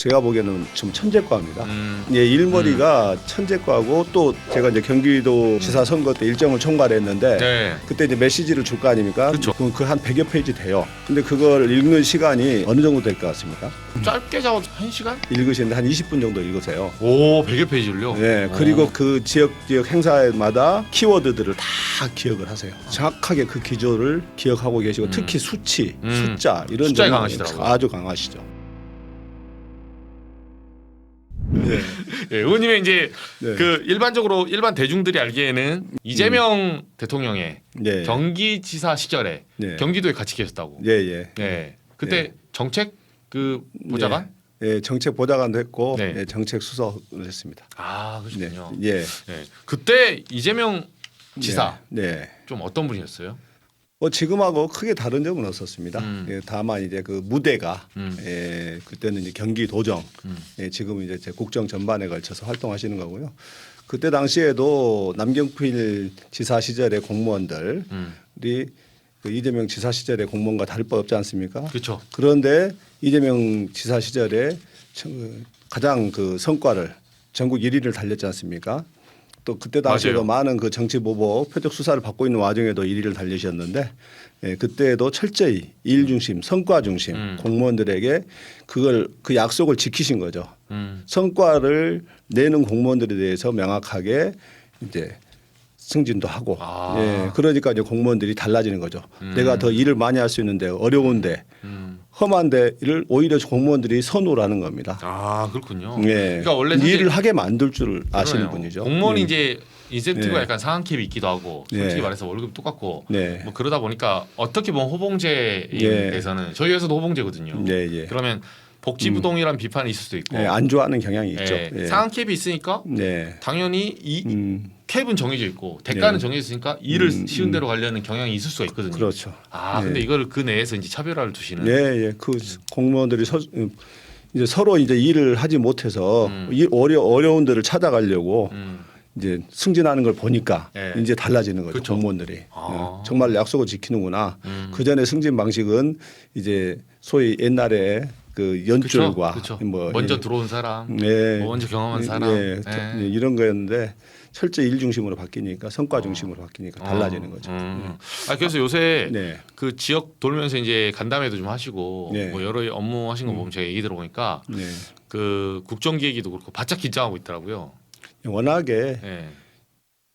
제가 보기에는 좀 천재과입니다. 예, 일머리가 천재과고 또 제가 이제 경기도 지사 선거 때 일정을 총괄했는데 네. 그때 이제 메시지를 줄 거 아닙니까? 그렇죠. 그 한 100여 페이지 돼요. 근데 그걸 읽는 시간이 어느 정도 될 것 같습니까? 짧게 잡아도 1시간? 읽으시는데 한 20분 정도 읽으세요. 오, 100여 페이지를요? 네, 그리고 그 지역 행사마다 키워드들을 다 기억을 하세요. 정확하게 그 기조를 기억하고 계시고 특히 수치, 숫자 이런 숫자에 점은 강하시더라고요. 아주 강하시죠. 네. 예, 의원님의 이제 네. 그 일반적으로 일반 대중들이 알기에는 이재명 대통령의 네. 경기지사 시절에 네. 경기도에 같이 계셨다고. 예, 예. 네. 그때 네. 정책 그 보좌관? 예, 정책 보좌관도 했고 네. 예, 정책 수석을 했습니다. 아, 네. 그렇군요. 예. 네. 그때 이재명 지사 네. 좀 어떤 분이었어요? 뭐 지금하고 크게 다른 점은 없었습니다. 예, 다만 이제 그 무대가 예, 그때는 이제 경기도정, 예, 지금은 이제 국정 전반에 걸쳐서 활동하시는 거고요. 그때 당시에도 남경필 지사 시절의 공무원들이 그 이재명 지사 시절의 공무원과 다를 바 없지 않습니까? 그렇죠. 그런데 이재명 지사 시절에 가장 그 성과를 전국 1위를 달렸지 않습니까? 또 그때 당시에도 맞아요. 많은 그 정치 보복 표적 수사를 받고 있는 와중에도 1위를 달리셨는데 예, 그때도 철저히 일 중심, 성과 중심 공무원들에게 그걸 그 약속을 지키신 거죠. 성과를 내는 공무원들에 대해서 명확하게 이제 승진도 하고 아. 예, 그러니까 이제 공무원들이 달라지는 거죠. 내가 더 일을 많이 할 수 있는데 어려운데 험한데 를 오히려 공무원들이 선호를 하는 겁니다. 아, 그렇군요. 예. 그러니까 원래 사실 일을 하게 만들 줄 아시는 그러네요. 분이죠. 공무원이 예. 이제 인센티브가 네. 약간 상한캡이 있기도 하고 네. 솔직히 말해서 월급 똑같고 네. 뭐 그러다 보니까 어떻게 보면 호봉제에 네. 대해서는 저희 회사도 호봉제거든요. 예, 예. 그러면 복지부동이란 비판이 있을 수도 있고 예, 안 좋아하는 경향이 있죠. 예, 예. 상한캡이 있으니까 네. 당연히 이 캡은 정해져 있고 대가는 정해져 있으니까 일을 쉬운 대로 가려는 경향이 있을 수가 있거든요. 그렇죠. 아, 네. 근데 이걸 그 내에서 이제 차별화를 두시는. 예, 예. 그 공무원들이 이제 서로 이제 일을 하지 못해서 어려운 데를 찾아가려고 이제 승진하는 걸 보니까 예. 이제 달라지는 거죠. 그렇죠. 공무원들이 아. 정말 약속을 지키는구나. 그 전에 승진 방식은 이제 소위 옛날에 그 연줄과 그렇죠. 뭐 먼저 들어온 사람, 예. 뭐 먼저 경험한 사람, 예. 예. 이런 거였는데 철저히 일 중심으로 바뀌니까 성과 중심으로 바뀌니까 달라지는 거죠. 아, 그래서 요새 네. 그 지역 돌면서 이제 간담회도 좀 하시고 네. 뭐 여러 업무 하신 거 보면 제가 얘기 들어보니까 네. 그 국정기획위도 그렇고 바짝 긴장하고 있더라고요. 워낙에 예.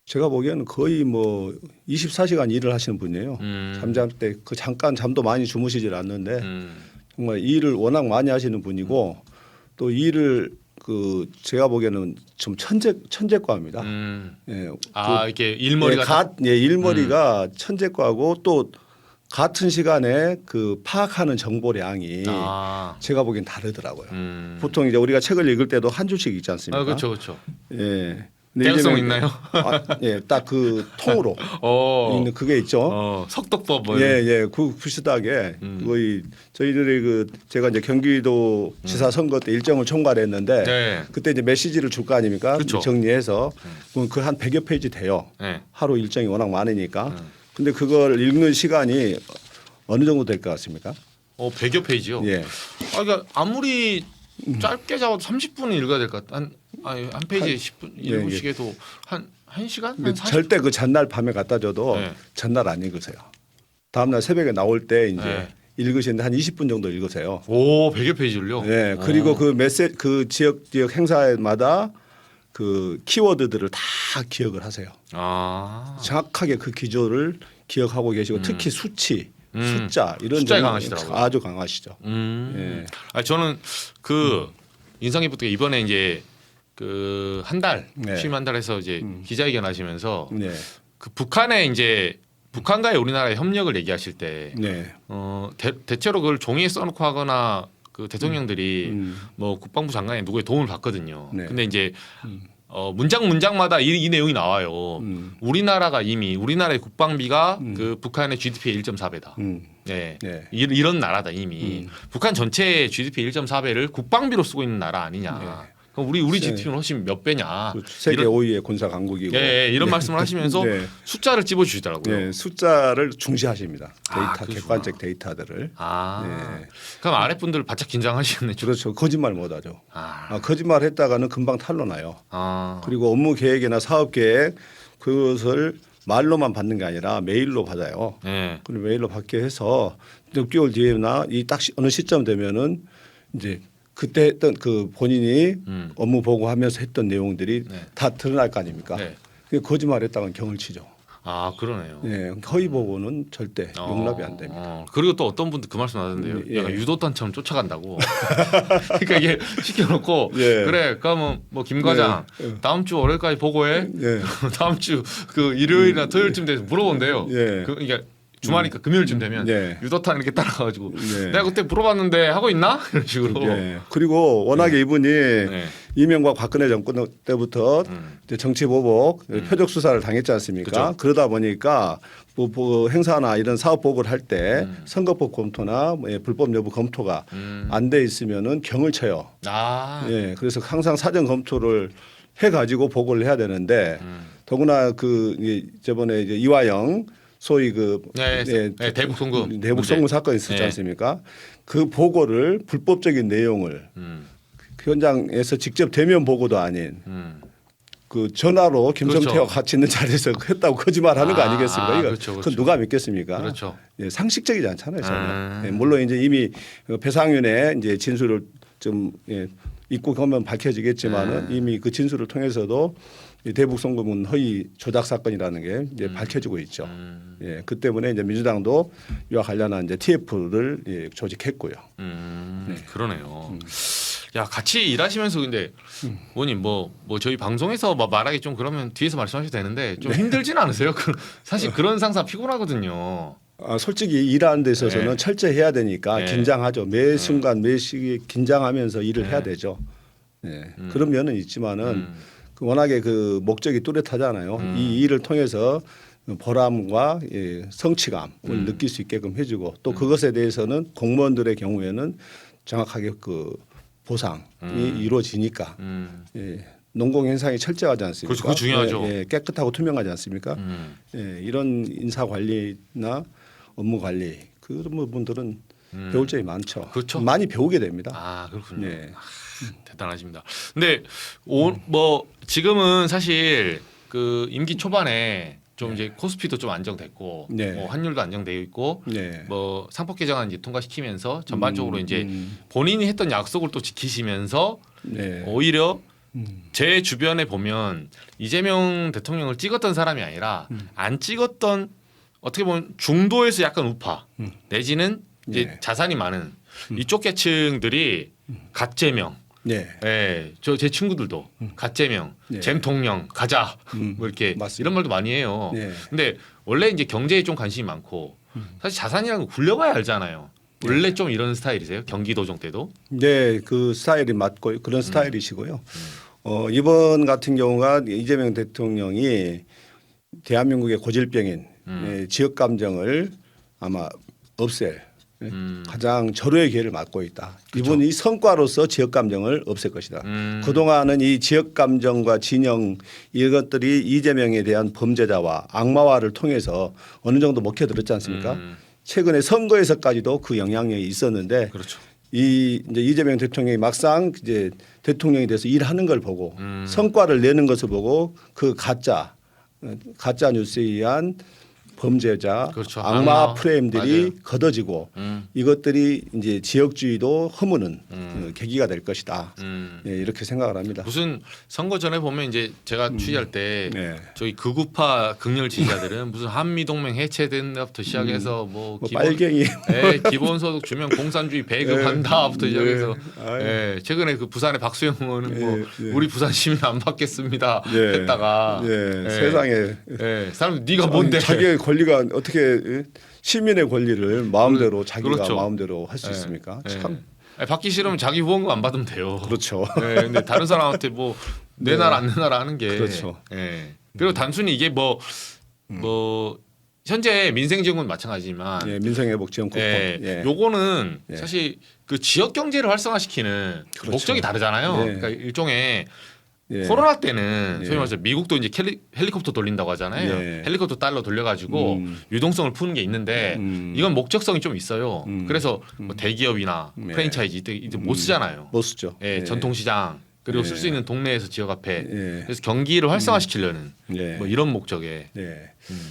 제가 보기에는 거의 뭐 24시간 일을 하시는 분이에요. 잠잘 때 그 잠깐 잠도 많이 주무시질 않는데 정말 일을 워낙 많이 하시는 분이고 또 일을 그 제가 보기에는 좀 천재과입니다. 예. 아, 이렇게 일머리가 일머리가 천재과고 또 같은 시간에 그 파악하는 정보량이 아, 제가 보기엔 다르더라고요. 보통 이제 우리가 책을 읽을 때도 한 줄씩 읽지 않습니까? 아, 그렇죠, 그렇죠. 예. 근데 대학성 이제는- 있나요? 예, 딱 그 통으로 있는 그게 있죠. 석덕법 뭐 예, 이런. 예, 그 비슷하게 거의 저희들이 그 제가 이제 경기도 지사 선거 때 일정을 총괄했는데 네. 그때 이제 메시지를 줄 거 아닙니까? 그렇죠. 정리해서 그 한 100여 페이지 돼요. 네. 하루 일정이 워낙 많으니까. 근데 그걸 읽는 시간이 어느 정도 될 것 같습니까? 100여 페이지요. 예. 아, 그러니까 아무리 짧게 잡아도 30분은 읽어야 될 것 같아. 한 페이지에 10분, 예, 1분씩 해도 한 1시간? 한 40분? 절대 그 전날 밤에 갖다 줘도 네. 전날 안 읽으세요. 다음날 새벽에 나올 때 이제 네. 읽으시는데 한 20분 정도 읽으세요. 오, 100여 페이지를요? 네, 그리고 그 메시지 그 지역 행사마다 그 키워드들을 다 기억을 하세요. 아. 정확하게 그 기조를 기억하고 계시고 특히 수치, 숫자 이런 숫자에 점은 강하시더라고요. 아주 강하시죠. 예. 아, 저는 그 인상 깊었던 게 이번에 이제 그 한 달, 네. 취임 한 달 해서 이제 기자회견 하시면서 네, 그 북한에 이제 북한과의 우리나라의 협력을 얘기하실 때 네, 대체로 그걸 종이에 써놓고 하거나 그 대통령들이 뭐 국방부 장관이 누구의 도움을 받거든요. 네. 근데 이제 문장마다 이 내용이 나와요. 우리나라가 이미 우리나라의 국방비가 그 북한의 GDP의 1.4배다. 네. 네. 이런 나라다 이미. 북한 전체의 GDP 1.4배를 국방비로 쓰고 있는 나라 아니냐. 그럼 우리 GDP는 훨씬 몇 배냐. 그렇죠. 세계 5위의 군사 강국이고. 예, 이런 말씀을 하시면서 네. 숫자를 찝어주시더라고요. 네, 숫자를 중시하십니다. 데이터, 그러시구나. 객관적 데이터들을. 아, 네. 그럼 아랫분들 바짝 긴장하시겠네요. 그렇죠. 거짓말 못하죠. 아, 거짓말 했다가는 금방 탄로나요. 아, 그리고 업무 계획이나 사업 계획 그것을 말로만 받는 게 아니라 메일로 받아요. 네. 그리고 메일로 받게 해서 6개월 뒤에나 이 딱 어느 시점 되면은 이제 그때 했던 그 본인이 업무 보고하면서 했던 내용들이 네. 다 드러날 거 아닙니까? 네. 그 거짓말했다가는 경을 치죠. 아, 그러네요. 네, 허위 보고는 절대 용납이 안 됩니다. 그리고 또 어떤 분들 그 말씀 하던데요. 예. 약간 유도탄처럼 쫓아간다고. 그러니까 이게 시켜놓고 예. 그래, 그러면 뭐 김 과장 예. 다음 주 월요일까지 보고해. 예. 다음 주 그 일요일이나 토요일쯤 돼서 물어본대요. 예. 그 이게 주말이니까 금요일쯤 되면 예. 유도탄 이렇게 따라가가지고 예. 내가 그때 물어봤는데 하고 있나 이런 식으로. 예. 그리고 워낙에 이분이 네. 이명박 박근혜 정권 때부터 이제 정치 보복, 표적 수사를 당했지 않습니까? 그죠. 그러다 보니까 뭐 행사나 이런 사업 보고를 할 때 선거법 검토나 뭐 불법 여부 검토가 안 돼 있으면은 경을 쳐요. 아, 예. 그래서 항상 사전 검토를 해 가지고 보고를 해야 되는데 더구나 저번에 이제 이화영 소위 네, 네, 대북 송금 대북 문제. 송금 사건이 있었지 네. 않습니까? 그 보고를 불법적인 내용을 그 현장에서 직접 대면 보고도 아닌 그 전화로 김성태와 그렇죠. 같이 있는 자리에서 했다고 거짓말하는 거 아니겠습니까? 이거 그렇죠, 그건 그렇죠. 누가 믿겠습니까? 그렇죠. 예, 상식적이지 않잖아요, 전혀. 예, 물론 이제 이미 배상윤의 이제 진술을 좀 입고 보면 밝혀지겠지만은 이미 그 진술을 통해서도 이 대북 송금은 허위 조작 사건이라는 게 이제 밝혀지고 있죠. 예, 그 때문에 이제 민주당도 이와 관련한 이제 TF를 조직했고요. 그러네요. 야, 같이 일하시면서 근데 의원님 뭐 저희 방송에서 뭐 말하기 좀 그러면 뒤에서 말씀하셔도 되는데 좀 힘들진 않으세요? 사실 그런 상사 피곤하거든요. 솔직히 일하는 데 있어서는 네. 철저해야 되니까 네. 긴장하죠. 매 순간 매 시기 긴장하면서 일을 해야 되죠. 예, 그런 면은 있지만은 그 워낙에 그 목적이 뚜렷하잖아요. 이 일을 통해서 보람과 성취감을 느낄 수 있게끔 해주고 또 그것에 대해서는 공무원들의 경우에는 정확하게 그 보상이 이루어지니까 농공 현상이 철저하지 않습니까? 그렇죠. 그거 중요하죠. 깨끗하고 투명하지 않습니까? 이런 인사 관리나 업무 관리 그런 부분들은 배울 점이 많죠. 그렇죠. 많이 배우게 됩니다. 아, 그렇군요. 네. 대단하십니다. 근데 뭐 지금은 사실 그 임기 초반에 좀 이제 코스피도 좀 안정됐고 네. 뭐 환율도 안정되어 있고 네. 뭐 상법 개정안 이제 통과시키면서 전반적으로 이제 본인이 했던 약속을 또 지키시면서 네. 오히려 제 주변에 보면 이재명 대통령을 찍었던 사람이 아니라 안 찍었던 어떻게 보면 중도에서 약간 우파 내지는 이제 네. 자산이 많은 이쪽 계층들이 갓제명 네. 예, 저 제 친구들도 갓제명, 네. 잼통령 가자 뭐 이렇게 맞습니다. 이런 말도 많이 해요. 네. 근데 원래 이제 경제에 좀 관심이 많고 사실 자산이라는 거 굴려봐야 알잖아요. 원래 좀 이런 스타일이세요? 경기도정 때도? 네, 그 스타일이 맞고 그런 스타일이시고요. 이번 같은 경우가 이재명 대통령이 대한민국의 고질병인 지역 감정을 아마 없앨 가장 절호의 기회를 맞고 있다. 이분이 성과로서 지역 감정을 없앨 것이다. 그동안은 이 지역 감정과 진영 이것들이 이재명에 대한 범죄자와 악마화를 통해서 어느 정도 먹혀들었지 않습니까? 최근에 선거에서까지도 그 영향력이 있었는데 그렇죠. 이제 이재명 대통령이 막상 이제 대통령이 돼서 일하는 걸 보고 성과를 내는 것을 보고 그 가짜 뉴스에 의한 범죄자, 그렇죠. 악마 악마. 프레임들이 맞아요. 걷어지고 이것들이 이제 지역주의도 허무는 계기가 될 것이다. 이렇게 생각을 합니다. 무슨 선거 전에 보면 이제 제가 취재할 때 네. 저희 극우파 극렬 지지자들은 무슨 한미 동맹 해체된 것부터 시작해서 뭐 뭐 기본 빨갱이 기본소득 주면 공산주의 배급한다부터 시작해서 아유. 최근에 그 부산의 박수영 의원은 뭐 예. 우리 부산 시민 안 받겠습니다 예. 했다가 예. 세상에 사람 네가 뭔데 자기의 권리가 어떻게 시민의 권리를 마음대로 자기가 그렇죠. 마음대로 할 수 예. 있습니까? 예. 참 받기 싫으면 자기 후원금 안 받으면 돼요. 그렇죠. 근데 다른 사람한테 뭐 내놔라 안 내놔라 하는 게 그렇죠. 그리고 단순히 이게 뭐 현재 민생지원금 마찬가지지만 예, 민생회복지원국법. 예. 요거는 예. 사실 그 지역 경제를 활성화시키는 그렇죠. 목적이 다르잖아요. 예. 그러니까 일종의 예. 코로나 때는 예. 소위 말해서 미국도 이제 헬리콥터 돌린다고 하잖아요. 예. 헬리콥터 달러 돌려가지고 유동성을 푸는 게 있는데 이건 목적성이 좀 있어요. 그래서 뭐 대기업이나 예. 프랜차이즈 이때 못 쓰잖아요. 못 쓰죠. 예, 예. 전통시장 그리고 예. 쓸 수 있는 동네에서 지역 앞에 예. 그래서 경기를 활성화시키려는 예. 뭐 이런 목적에 예.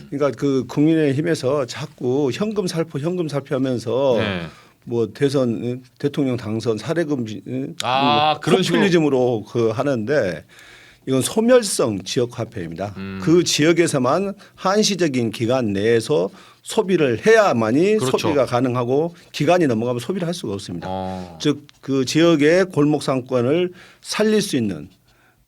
그러니까 그 국민의힘에서 자꾸 현금 살포 하면서 네. 뭐 대선 대통령 당선 사례금지 그런 식으로. 포퓰리즘으로 그 하는데 이건 소멸성 지역 화폐입니다. 그 지역에서만 한시적인 기간 내에서 소비를 해야만이 그렇죠. 소비가 가능하고 기간이 넘어가면 소비를 할 수가 없습니다. 어. 즉 그 지역의 골목 상권을 살릴 수 있는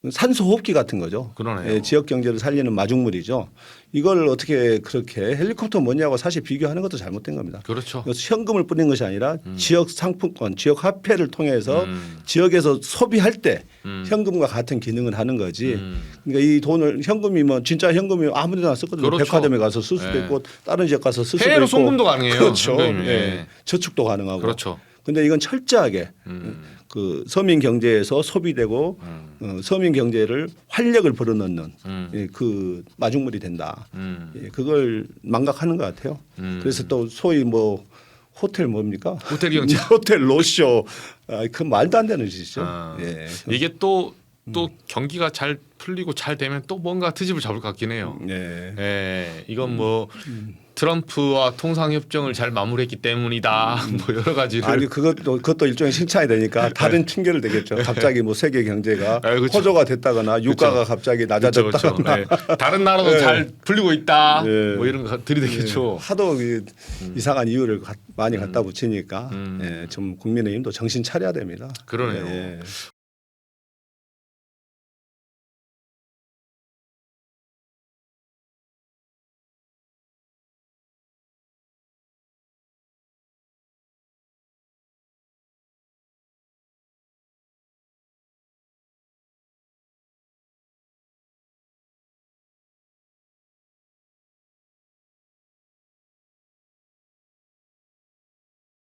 산소 호흡기 같은 거죠. 그러네요. 예, 지역 경제를 살리는 마중물이죠. 이걸 어떻게 그렇게 헬리콥터 뭐냐고 사실 비교하는 것도 잘못된 겁니다. 그렇죠. 그래서 현금을 뿌린 것이 아니라 지역 상품권, 지역 화폐를 통해서 지역에서 소비할 때 현금과 같은 기능을 하는 거지. 그러니까 이 돈을 현금이 뭐 진짜 현금이 아무데나 썼거든요. 그렇죠. 백화점에 가서 쓸 수도 예. 있고 다른 지역 가서 쓸 수도 해외로 있고. 송금도 가능해요. 그렇죠. 현금이. 예. 예. 저축도 가능하고. 그렇죠. 근데 이건 철저하게 그 서민 경제에서 소비되고 서민 경제를 활력을 불어넣는 예, 그 마중물이 된다. 예, 그걸 망각하는 것 같아요. 그래서 또 소위 뭐 호텔 뭡니까? 호텔 경제. 호텔 로쇼. 그 말도 안 되는 짓이죠. 아, 예. 이게 또 경기가 잘 풀리고 잘 되면 또 뭔가 트집을 잡을 것 같긴 해요. 예. 예, 이건 뭐 트럼프와 통상 협정을 잘 마무리했기 때문이다. 뭐 여러 가지를. 아니 그것도 일종의 칭찬이 되니까 다른 핑계를 대겠죠. 갑자기 뭐 세계 경제가 그렇죠. 호조가 됐다거나 유가가 갑자기 낮아졌다거나 그렇죠. 예. 다른 나라도 예. 잘 풀리고 있다. 예. 뭐 이런 거 들이대겠죠. 하도 이상한 이유를 많이 갖다 붙이니까 예, 좀 국민의힘도 정신 차려야 됩니다. 그러네요. 예.